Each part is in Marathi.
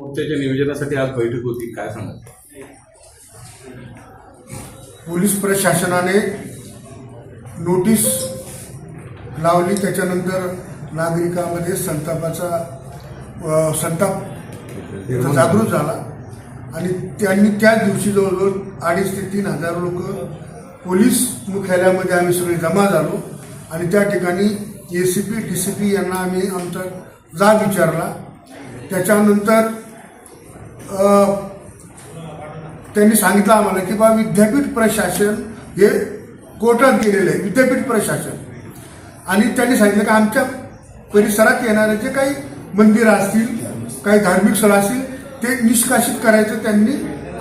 मोर्चाच्या नियोजनासाठी आज बैठक होती, काय सांगाल? पोलीस प्रशासनाने नोटीस लावली, त्याच्यानंतर नागरिकांमध्ये संताप जागृत झाला आणि त्यांनी त्याच दिवशी जवळजवळ 2,500 ते 3,000 लोक पोलीस मुख्यालयामध्ये आम्ही सगळे जमा झालो आणि त्या ठिकाणी ACP DCP यांना आम्ही आमचा जाब विचारला. त्याच्यानंतर त्यांनी सांगितलं आम्हाला की बा विद्यापीठ प्रशासन हे कोर्टात गेलेलं आहे, विद्यापीठ प्रशासन, आणि त्यांनी सांगितलं की आमच्या परिसरात येणारे जे काही मंदिरं असतील, काही धार्मिक स्थळं असतील ते निष्कासित करायचं त्यांनी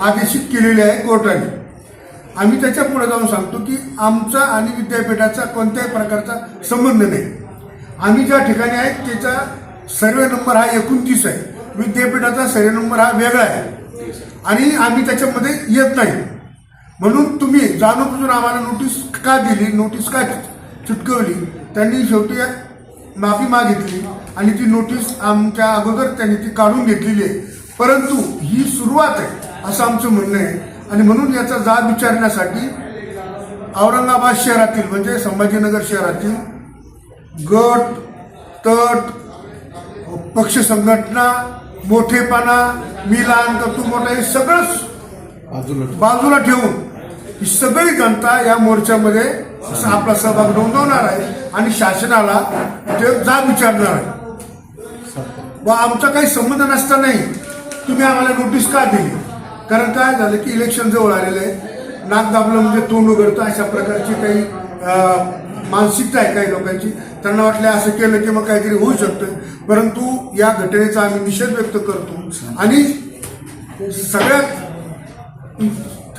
आदेशित केलेले आहे कोर्टाने. आम्ही त्याच्या पुढे जाऊन सांगतो की आमचा आणि विद्यापीठाचा कोणत्याही प्रकारचा संबंध नाही. आम्ही ज्या ठिकाणी आहे त्याचा सर्वे नंबर हा 29 आहे, विद्यापीठाचा सर्वे नंबर हा वेगळा आहे आणि आम्ही त्याच्यामध्ये येत नाही. म्हणून तुम्ही जाणून आम्हाला नोटीस का दिली, नोटीस का चिटकवली? त्यांनी शेवटी माफी मागितली आणि ती नोटीस आमच्या अगोदर त्यांनी ती काढून घेतलेली आहे. परंतु ही सुरुवात आहे असं आमचं म्हणणं आहे आणि म्हणून याचा जाब विचारण्यासाठी औरंगाबाद शहरातील म्हणजे संभाजीनगर शहरातील गट, तट, पक्ष संघटना, मोठेपणा, मी लहान का तू मोठा, हे सगळंच बाजूला ठेवून ही सगळी जनता या मोर्चामध्ये आपला सहभाग नोंदवणार आहे आणि शासनाला ते जाब विचारणार आहे. व आमचा काही संबंध नसतानाही तुम्ही आम्हाला नोटीस का दिली? कारण काय झालं की इलेक्शन जवळ आलेलं आहे, नाक दाबलं म्हणजे तोंड उघडतं, अशा प्रकारची काही मानसिकता आहे काही लोकांची. त्यांना वाटलं असं केलं की मग काहीतरी होऊ शकतं. परंतु या घटनेचा आम्ही निषेध व्यक्त करतो आणि सगळ्यात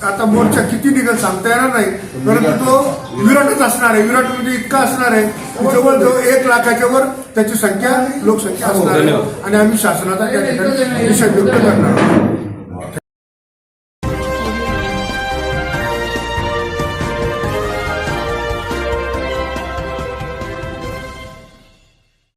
आता मोर्चा किती निघेल सांगता येणार नाही, परंतु तो विराटच असणार आहे. विराट म्हणजे इतका असणार आहे जवळजवळ 1 लाखाच्या वर त्याची संख्या, लोकसंख्या असणार आहे आणि आम्ही शासनाचा त्या ठिकाणी निषेध व्यक्त करणार आहोत.